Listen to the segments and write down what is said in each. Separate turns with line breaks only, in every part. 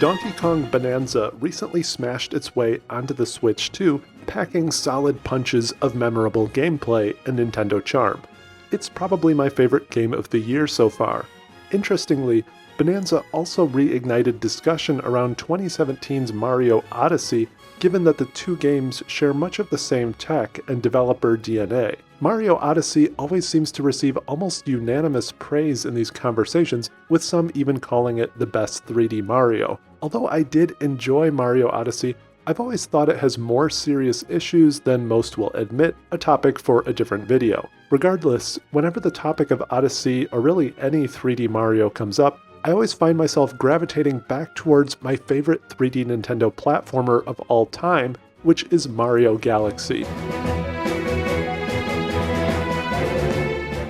Donkey Kong Bananza recently smashed its way onto the Switch too, packing solid punches of memorable gameplay and Nintendo charm. It's probably my favorite game of the year so far. Interestingly, Bananza also reignited discussion around 2017's Mario Odyssey, given that the two games share much of the same tech and developer DNA. Mario Odyssey always seems to receive almost unanimous praise in these conversations, with some even calling it the best 3D Mario. Although I did enjoy Mario Odyssey, I've always thought it has more serious issues than most will admit, a topic for a different video. Regardless, whenever the topic of Odyssey, or really any 3D Mario comes up, I always find myself gravitating back towards my favorite 3D Nintendo platformer of all time, which is Mario Galaxy.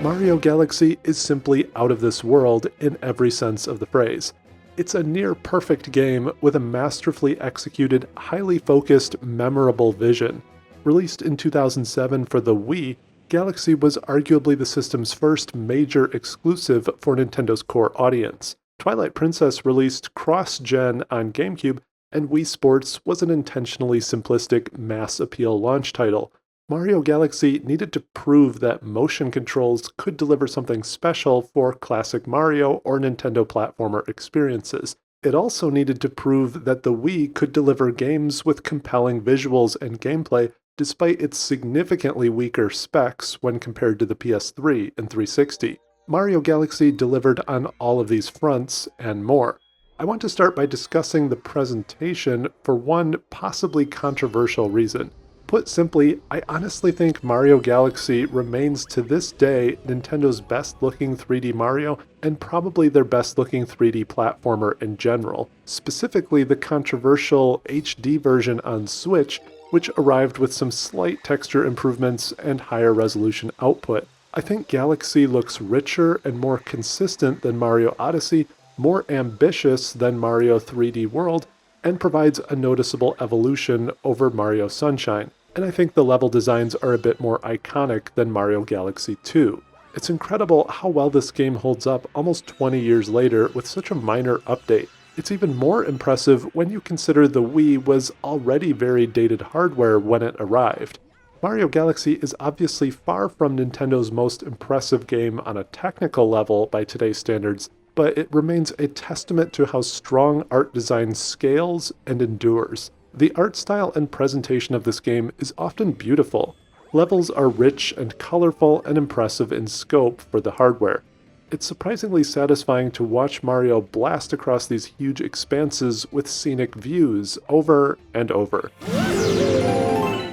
Mario Galaxy is simply out of this world in every sense of the phrase. It's a near-perfect game with a masterfully executed, highly focused, memorable vision. Released in 2007 for the Wii, Galaxy was arguably the system's first major exclusive for Nintendo's core audience. Twilight Princess released cross-gen on GameCube, and Wii Sports was an intentionally simplistic mass appeal launch title. Mario Galaxy needed to prove that motion controls could deliver something special for classic Mario or Nintendo platformer experiences. It also needed to prove that the Wii could deliver games with compelling visuals and gameplay despite its significantly weaker specs when compared to the PS3 and 360. Mario Galaxy delivered on all of these fronts and more. I want to start by discussing the presentation for one possibly controversial reason. Put simply, I honestly think Mario Galaxy remains to this day Nintendo's best-looking 3D Mario and probably their best-looking 3D platformer in general, specifically the controversial HD version on Switch, which arrived with some slight texture improvements and higher resolution output. I think Galaxy looks richer and more consistent than Mario Odyssey, more ambitious than Mario 3D World, and provides a noticeable evolution over Mario Sunshine. And I think the level designs are a bit more iconic than Mario Galaxy 2. It's incredible how well this game holds up almost 20 years later with such a minor update. It's even more impressive when you consider the Wii was already very dated hardware when it arrived. Mario Galaxy is obviously far from Nintendo's most impressive game on a technical level by today's standards, but it remains a testament to how strong art design scales and endures. The art style and presentation of this game is often beautiful. Levels are rich and colorful and impressive in scope for the hardware. It's surprisingly satisfying to watch Mario blast across these huge expanses with scenic views over and over.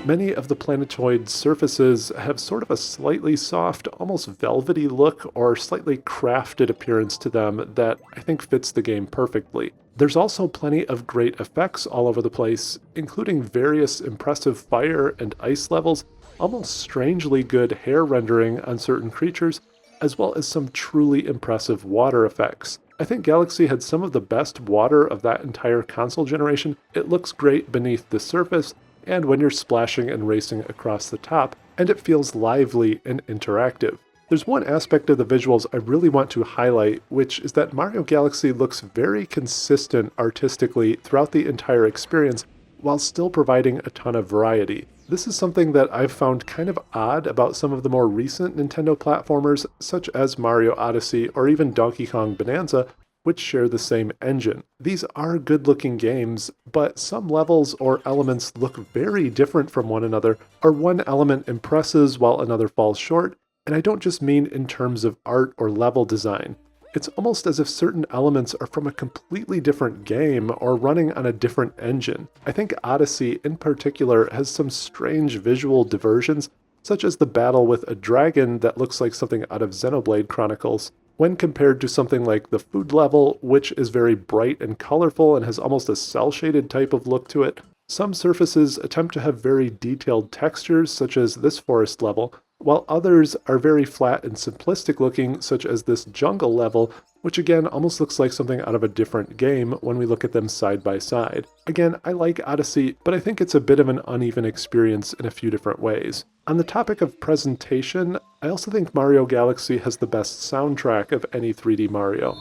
Many of the planetoid surfaces have sort of a slightly soft, almost velvety look or slightly crafted appearance to them that I think fits the game perfectly. There's also plenty of great effects all over the place, including various impressive fire and ice levels, almost strangely good hair rendering on certain creatures, as well as some truly impressive water effects. I think Galaxy had some of the best water of that entire console generation. It looks great beneath the surface, and when you're splashing and racing across the top, and it feels lively and interactive. There's one aspect of the visuals I really want to highlight, which is that Mario Galaxy looks very consistent artistically throughout the entire experience, while still providing a ton of variety. This is something that I've found kind of odd about some of the more recent Nintendo platformers, such as Mario Odyssey or even Donkey Kong Bananza, which share the same engine. These are good-looking games, but some levels or elements look very different from one another, or one element impresses while another falls short, and I don't just mean in terms of art or level design. It's almost as if certain elements are from a completely different game or running on a different engine. I think Odyssey in particular has some strange visual diversions, such as the battle with a dragon that looks like something out of Xenoblade Chronicles, when compared to something like the food level, which is very bright and colorful and has almost a cel-shaded type of look to it. Some surfaces attempt to have very detailed textures, such as this forest level, while others are very flat and simplistic looking, such as this jungle level, which again almost looks like something out of a different game when we look at them side by side. Again, I like Odyssey, but I think it's a bit of an uneven experience in a few different ways. On the topic of presentation, I also think Mario Galaxy has the best soundtrack of any 3D Mario.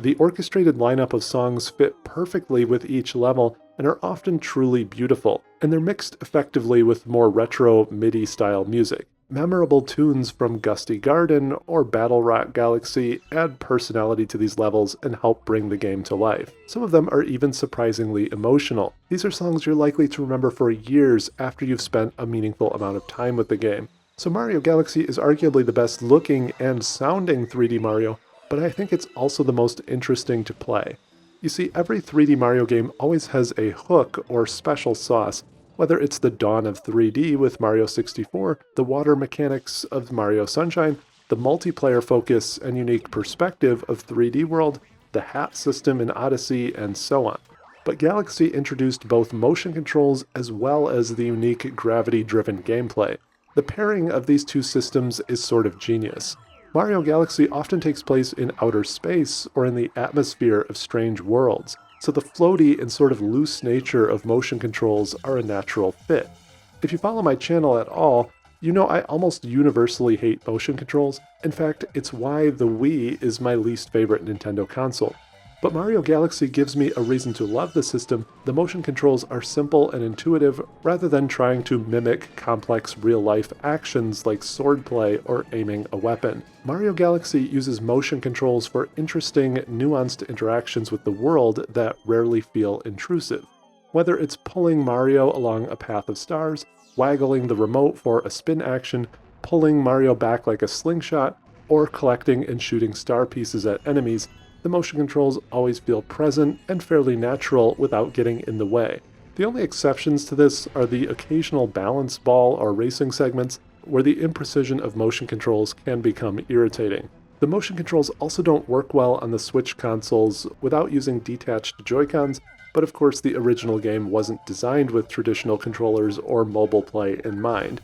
The orchestrated lineup of songs fit perfectly with each level and are often truly beautiful, and they're mixed effectively with more retro MIDI-style music. Memorable tunes from Gusty Garden or Battle Rock Galaxy add personality to these levels and help bring the game to life. Some of them are even surprisingly emotional. These are songs you're likely to remember for years after you've spent a meaningful amount of time with the game. So Mario Galaxy is arguably the best looking and sounding 3D Mario, but I think it's also the most interesting to play. You see, every 3D Mario game always has a hook or special sauce, whether it's the dawn of 3D with Mario 64, the water mechanics of Mario Sunshine, the multiplayer focus and unique perspective of 3D World, the hat system in Odyssey, and so on. But Galaxy introduced both motion controls as well as the unique gravity-driven gameplay. The pairing of these two systems is sort of genius. Mario Galaxy often takes place in outer space or in the atmosphere of strange worlds, so the floaty and sort of loose nature of motion controls are a natural fit. If you follow my channel at all, you know I almost universally hate motion controls. In fact, it's why the Wii is my least favorite Nintendo console. But Mario Galaxy gives me a reason to love the system. The motion controls are simple and intuitive rather than trying to mimic complex real-life actions like swordplay or aiming a weapon. Mario Galaxy uses motion controls for interesting, nuanced interactions with the world that rarely feel intrusive. Whether it's pulling Mario along a path of stars, waggling the remote for a spin action, pulling Mario back like a slingshot, or collecting and shooting star pieces at enemies, the motion controls always feel present and fairly natural without getting in the way. The only exceptions to this are the occasional balance ball or racing segments where the imprecision of motion controls can become irritating. The motion controls also don't work well on the Switch consoles without using detached Joy-Cons, but of course the original game wasn't designed with traditional controllers or mobile play in mind.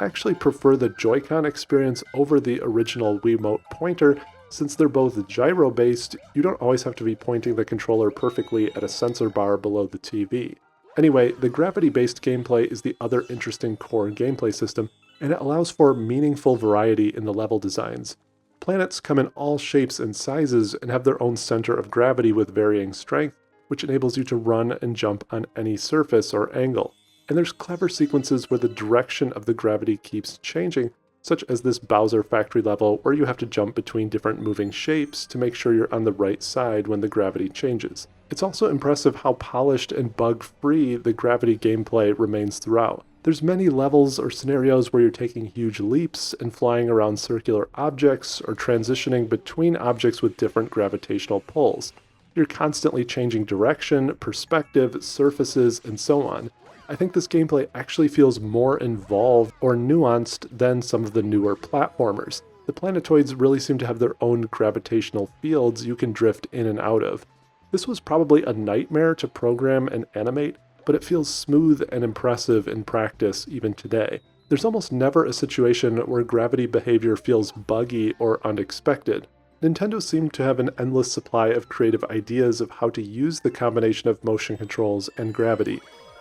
I actually prefer the Joy-Con experience over the original Wiimote pointer. Since they're both gyro-based, you don't always have to be pointing the controller perfectly at a sensor bar below the TV. Anyway, the gravity-based gameplay is the other interesting core gameplay system, and it allows for meaningful variety in the level designs. Planets come in all shapes and sizes and have their own center of gravity with varying strength, which enables you to run and jump on any surface or angle. And there's clever sequences where the direction of the gravity keeps changing, such as this Bowser Factory level where you have to jump between different moving shapes to make sure you're on the right side when the gravity changes. It's also impressive how polished and bug-free the gravity gameplay remains throughout. There's many levels or scenarios where you're taking huge leaps and flying around circular objects or transitioning between objects with different gravitational pulls. You're constantly changing direction, perspective, surfaces, and so on. I think this gameplay actually feels more involved or nuanced than some of the newer platformers. The planetoids really seem to have their own gravitational fields you can drift in and out of. This was probably a nightmare to program and animate, but it feels smooth and impressive in practice even today. There's almost never a situation where gravity behavior feels buggy or unexpected. Nintendo seemed to have an endless supply of creative ideas of how to use the combination of motion controls and gravity.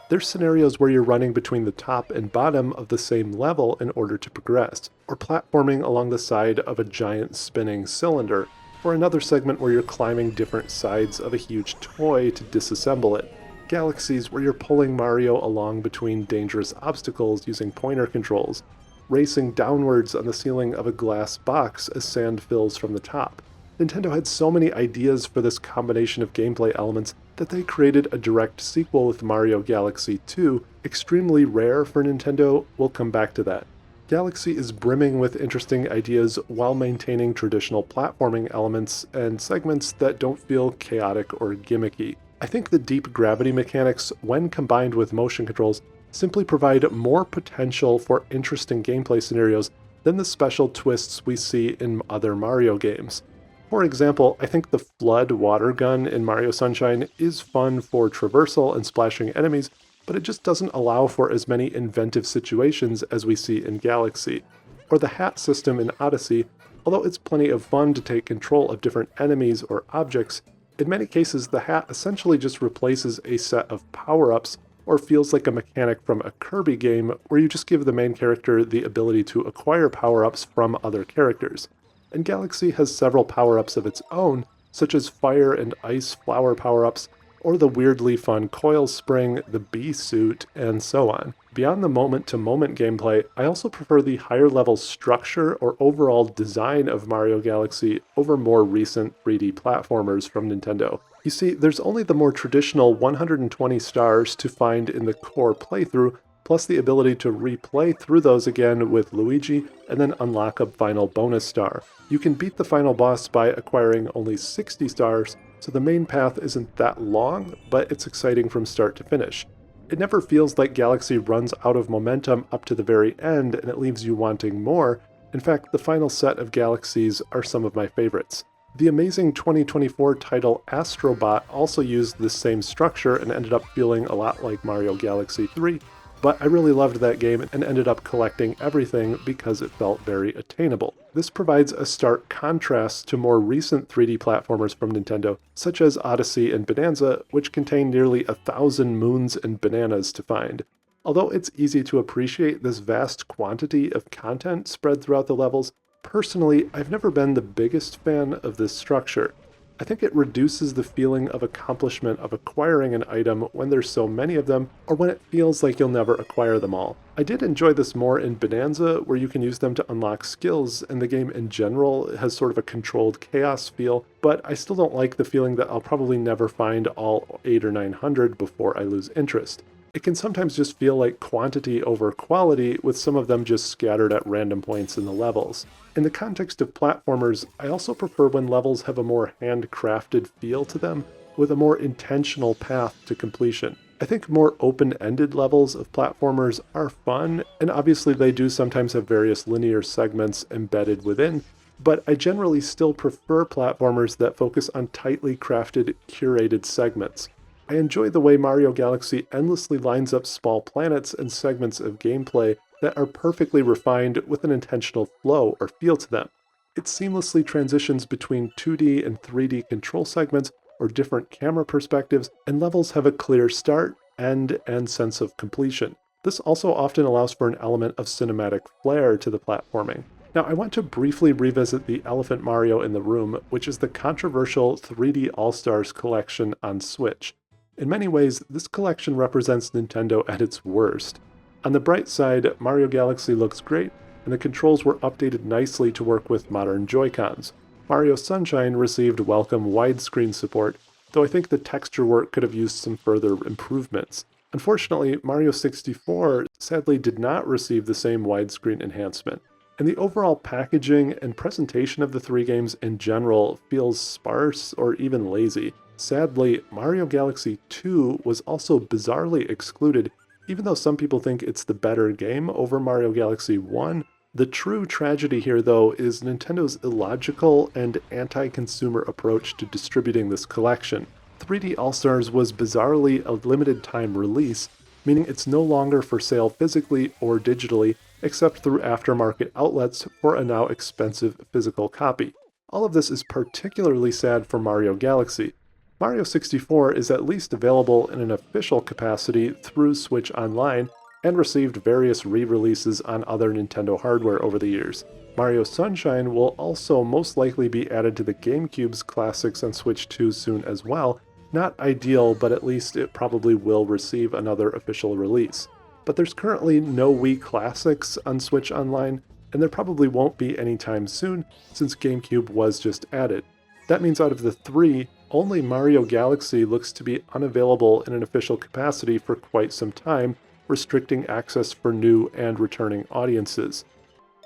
There's scenarios where you're running between the top and bottom of the same level in order to progress, or platforming along the side of a giant spinning cylinder, or another segment where you're climbing different sides of a huge toy to disassemble it. Galaxies where you're pulling Mario along between dangerous obstacles using pointer controls, racing downwards on the ceiling of a glass box as sand fills from the top. Nintendo had so many ideas for this combination of gameplay elements that they created a direct sequel with Mario Galaxy 2, extremely rare for Nintendo. We'll come back to that. Galaxy is brimming with interesting ideas while maintaining traditional platforming elements and segments that don't feel chaotic or gimmicky. I think the deep gravity mechanics, when combined with motion controls, simply provide more potential for interesting gameplay scenarios than the special twists we see in other Mario games. For example, I think the Flood water gun in Mario Sunshine is fun for traversal and splashing enemies, but it just doesn't allow for as many inventive situations as we see in Galaxy. Or the hat system in Odyssey, although it's plenty of fun to take control of different enemies or objects, in many cases the hat essentially just replaces a set of power-ups or feels like a mechanic from a Kirby game where you just give the main character the ability to acquire power-ups from other characters. And Galaxy has several power-ups of its own, such as fire and ice flower power-ups, or the weirdly fun coil spring, the bee suit, and so on. Beyond the moment-to-moment gameplay, I also prefer the higher-level structure or overall design of Mario Galaxy over more recent 3D platformers from Nintendo. You see, there's only the more traditional 120 stars to find in the core playthrough, plus the ability to replay through those again with Luigi, and then unlock a final bonus star. You can beat the final boss by acquiring only 60 stars, so the main path isn't that long, but it's exciting from start to finish. It never feels like Galaxy runs out of momentum up to the very end and it leaves you wanting more. In fact, the final set of Galaxies are some of my favorites. The amazing 2024 title Astrobot also used this same structure and ended up feeling a lot like Mario Galaxy 3, but I really loved that game and ended up collecting everything because it felt very attainable. This provides a stark contrast to more recent 3D platformers from Nintendo, such as Odyssey and Bonanza, which contain nearly 1,000 moons and bananas to find. Although it's easy to appreciate this vast quantity of content spread throughout the levels, personally, I've never been the biggest fan of this structure. I think it reduces the feeling of accomplishment of acquiring an item when there's so many of them, or when it feels like you'll never acquire them all. I did enjoy this more in Bonanza, where you can use them to unlock skills, and the game in general has sort of a controlled chaos feel, but I still don't like the feeling that I'll probably never find all 800 or 900 before I lose interest. It can sometimes just feel like quantity over quality, with some of them just scattered at random points in the levels. In the context of platformers, I also prefer when levels have a more handcrafted feel to them, with a more intentional path to completion. I think more open-ended levels of platformers are fun, and obviously they do sometimes have various linear segments embedded within, but I generally still prefer platformers that focus on tightly crafted, curated segments. I enjoy the way Mario Galaxy endlessly lines up small planets and segments of gameplay that are perfectly refined with an intentional flow or feel to them. It seamlessly transitions between 2D and 3D control segments or different camera perspectives, and levels have a clear start, end, and sense of completion. This also often allows for an element of cinematic flair to the platforming. Now, I want to briefly revisit the elephant Mario in the room, which is the controversial 3D All-Stars collection on Switch. In many ways, this collection represents Nintendo at its worst. On the bright side, Mario Galaxy looks great, and the controls were updated nicely to work with modern Joy-Cons. Mario Sunshine received welcome widescreen support, though I think the texture work could have used some further improvements. Unfortunately, Mario 64 sadly did not receive the same widescreen enhancement, and the overall packaging and presentation of the three games in general feels sparse or even lazy. Sadly, Mario Galaxy 2 was also bizarrely excluded, even though some people think it's the better game over Mario Galaxy 1. The true tragedy here, though, is Nintendo's illogical and anti-consumer approach to distributing this collection. 3D All-Stars was bizarrely a limited-time release, meaning it's no longer for sale physically or digitally, except through aftermarket outlets for a now expensive physical copy. All of this is particularly sad for Mario Galaxy. Mario 64 is at least available in an official capacity through Switch Online, and received various re-releases on other Nintendo hardware over the years. Mario Sunshine will also most likely be added to the GameCube's classics on Switch 2 soon as well. Not ideal, but at least it probably will receive another official release. But there's currently no Wii Classics on Switch Online, and there probably won't be anytime soon, since GameCube was just added. That means out of the three, only Mario Galaxy looks to be unavailable in an official capacity for quite some time, restricting access for new and returning audiences.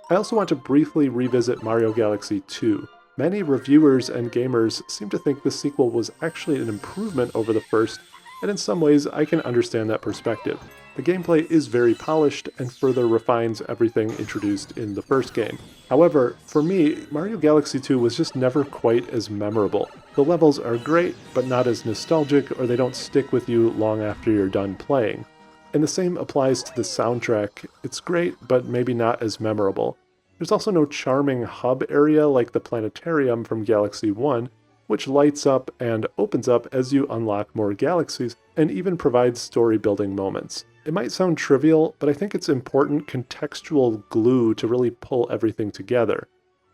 I also want to briefly revisit Mario Galaxy 2. Many reviewers and gamers seem to think the sequel was actually an improvement over the first, and in some ways I can understand that perspective. The gameplay is very polished and further refines everything introduced in the first game. However, for me, Mario Galaxy 2 was just never quite as memorable. The levels are great, but not as nostalgic, or they don't stick with you long after you're done playing. And the same applies to the soundtrack. It's great, but maybe not as memorable. There's also no charming hub area like the planetarium from Galaxy 1, which lights up and opens up as you unlock more galaxies, and even provides story-building moments. It might sound trivial, but I think it's important contextual glue to really pull everything together.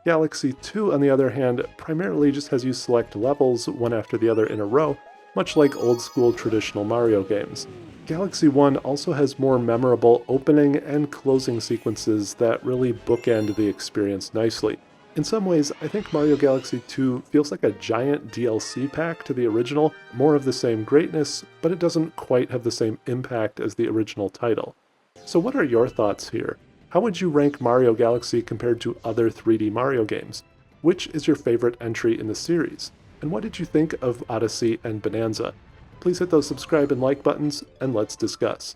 Galaxy 2, on the other hand, primarily just has you select levels one after the other in a row, much like old-school traditional Mario games. Galaxy 1 also has more memorable opening and closing sequences that really bookend the experience nicely. In some ways, I think Mario Galaxy 2 feels like a giant DLC pack to the original, more of the same greatness, but it doesn't quite have the same impact as the original title. So what are your thoughts here? How would you rank Mario Galaxy compared to other 3D Mario games? Which is your favorite entry in the series? And what did you think of Odyssey and Bonanza? Please hit those subscribe and like buttons, and let's discuss.